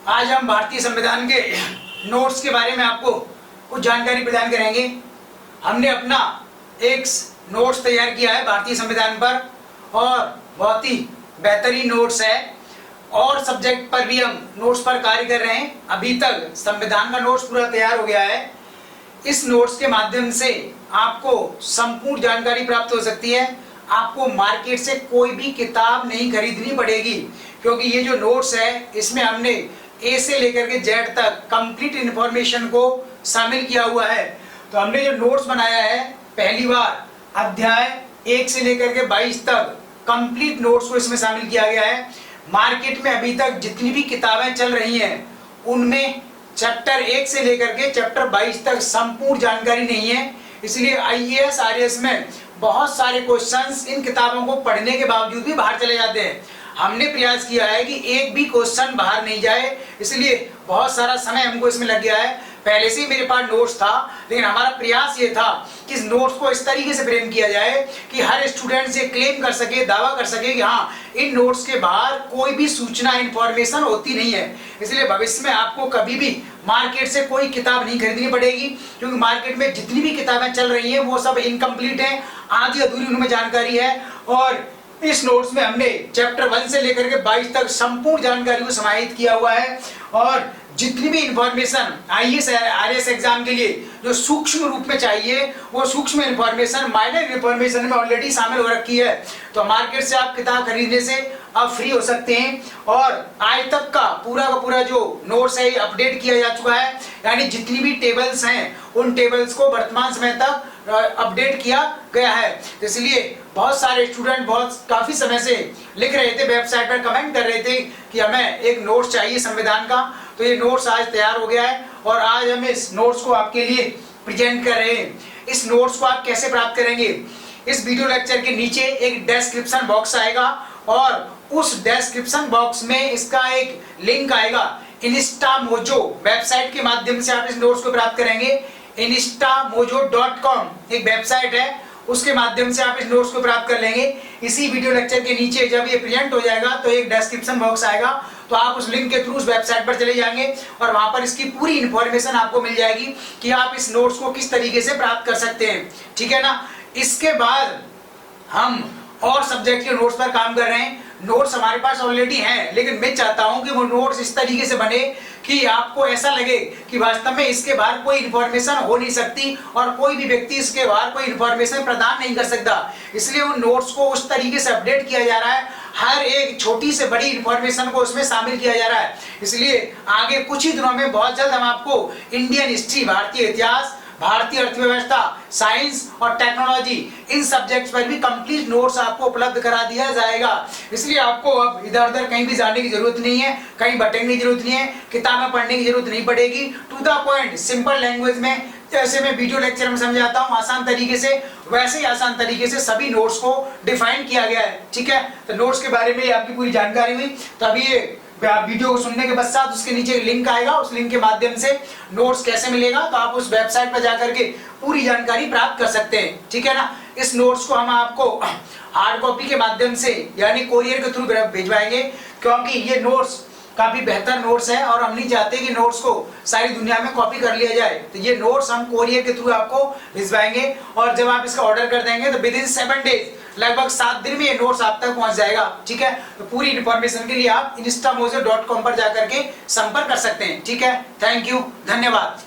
आज हम भारतीय संविधान के नोट्स के बारे में आपको कुछ जानकारी प्रदान करेंगे। हमने अपना एक नोट्स तैयार किया है भारतीय संविधान पर और बहुत ही बेहतरीन नोट्स है और सब्जेक्ट पर भी हम नोट्स पर कार्य कर रहे हैं। अभी तक संविधान का नोट्स पूरा तैयार हो गया है। इस नोट्स के माध्यम से आपको संपूर्ण जानकारी प्राप्त हो सकती है। आपको मार्केट से कोई भी किताब नहीं खरीदनी पड़ेगी, क्योंकि ये जो नोट्स है इसमें हमने ए से लेकर के जेड तक कंप्लीट इंफॉर्मेशन को शामिल किया हुआ है। तो हमने जो नोट्स बनाया है, पहली बार अध्याय 1 से लेकर के 22 तक कंप्लीट नोट्स को इसमें शामिल किया गया है। मार्केट में अभी तक जितनी भी किताबें चल रही हैं उनमें चैप्टर 1 से लेकर के चैप्टर 22 तक संपूर्ण जानकारी नहीं है। इसलिए आईएएस आरएएस में बहुत सारे क्वेश्चंस इन किताबों को पढ़ने के बावजूद भी बाहर चले जाते हैं। हमने प्रयास किया है कि एक भी क्वेश्चन बाहर नहीं जाए, इसलिए बहुत सारा समय हमको इसमें लग गया है। पहले से ही मेरे पास नोट्स था, लेकिन हमारा प्रयास ये था कि इस नोट्स को इस तरीके से फ्रेम किया जाए कि हर स्टूडेंट ये क्लेम कर सके, दावा कर सके कि हाँ, इन नोट्स के बाहर कोई भी सूचना इंफॉर्मेशन होती नहीं है। इसलिए भविष्य में आपको कभी भी मार्केट से कोई किताब नहीं खरीदनी पड़ेगी, क्योंकि मार्केट में जितनी भी किताबें चल रही हैं वो सब इनकम्प्लीट हैं, आधी अधूरी उनमें जानकारी है। और इस नोट्स में हमने चैप्टर 1 से लेकर के 22 तक संपूर्ण जानकारी को समाहित किया हुआ है। और जितनी भी इंफॉर्मेशन आईएएस आरएएस एग्जाम के लिए जो सूक्ष्म रूप में चाहिए, वो सूक्ष्म इंफॉर्मेशन माइनर इंफॉर्मेशन में ऑलरेडी शामिल हो रखी है। तो मार्केट से आप किताब खरीदने से अब फ्री हो सकते हैं। और आज तक का पूरा जो नोट्स है अपडेट किया जा चुका है, यानी जितनी भी टेबल्स हैं उन टेबल्स को वर्तमान समय तक अपडेट किया गया है। इसलिए बहुत सारे स्टूडेंट काफी समय से लिख रहे थे, वेबसाइट पर कमेंट कर रहे थे कि हमें एक नोट्स चाहिए संविधान का। तो ये नोट्स आज तैयार हो गया है और आज हम इस नोट्स को आपके लिए प्रेजेंट कर रहे हैं। इस नोट्स को आप कैसे प्राप्त करेंगे? इस वीडियो लेक्चर के नीचे एक डिस्क्रिप्शन बॉक्स आएगा और उस डिस्क्रिप्शन बॉक्स में इसका एक लिंक आएगा। इंस्टामोजो वेबसाइट के माध्यम से आप इस नोट्स को प्राप्त करेंगे। instamojo.com एक वेबसाइट है, उसके माध्यम से आप इस नोट्स को प्राप्त कर लेंगे। इसी वीडियो लेक्चर के नीचे जब ये प्रेजेंट हो जाएगा तो एक डिस्क्रिप्शन बॉक्स आएगा, तो आप उस लिंक के थ्रू उस वेबसाइट पर चले जाएंगे और वहां पर इसकी पूरी इंफॉर्मेशन आपको मिल जाएगी कि आप इस नोट्स को किस तरीके से प्राप्त कर सकते हैं। ठीक है ना? इसके बाद हम और सब्जेक्ट के नोट्स पर काम कर रहे हैं। नोट्स हमारे पास ऑलरेडी हैं, लेकिन मैं चाहता हूं कि वो नोट्स इस तरीके से बने कि आपको ऐसा लगे कि वास्तव में इसके बाहर कोई इंफॉर्मेशन हो नहीं सकती और कोई भी व्यक्ति इसके बाहर कोई इंफॉर्मेशन प्रदान नहीं कर सकता। इसलिए उन नोट्स को उस तरीके से अपडेट किया जा रहा है, हर एक छोटी से बड़ी इंफॉर्मेशन को उसमें शामिल किया जा रहा है। इसलिए आगे कुछ ही दिनों में बहुत जल्द हम आपको इंडियन हिस्ट्री, भारतीय इतिहास, भारतीय अर्थव्यवस्था, साइंस और टेक्नोलॉजी, इन सब्जेक्ट्स पर भी कंप्लीट नोट्स आपको उपलब्ध करा दिया जाएगा। इसलिए आपको अब इधर उधर कहीं भी जाने की जरूरत नहीं है, कहीं भटकने की जरूरत नहीं है, किताबें पढ़ने की जरूरत नहीं पड़ेगी। To the point, simple language में, जैसे मैं वीडियो लेक्चर में समझाता हूँ आसान तरीके से, वैसे ही आसान तरीके से सभी नोट्स को डिफाइन किया गया है। ठीक है? तो नोट्स के बारे में आपकी पूरी जानकारी हुई। तो अभी ये वीडियो को सुनने के पश्चात उसके नीचे एक लिंक आएगा, उस लिंक के माध्यम से नोट्स कैसे मिलेगा तो आप उस वेबसाइट पर जाकर के पूरी जानकारी प्राप्त कर सकते हैं। ठीक है ना? इस नोट्स को हम आपको हार्ड कॉपी के माध्यम से यानी कोरियर के थ्रू भिजवाएंगे, क्योंकि ये नोट्स काफी बेहतर नोट्स है और हम नहीं चाहते कि नोट्स को सारी दुनिया में कॉपी कर लिया जाए। तो ये नोट्स हम कोरियर के थ्रू आपको भिजवाएंगे और जब आप इसका ऑर्डर कर देंगे तो विद इन 7 डेज, लगभग 7 दिन में ये नोट्स आप तक पहुंच जाएगा। ठीक है? तो पूरी इंफॉर्मेशन के लिए आप instamojo.com पर जाकर के संपर्क कर सकते हैं। ठीक है? थैंक यू, धन्यवाद।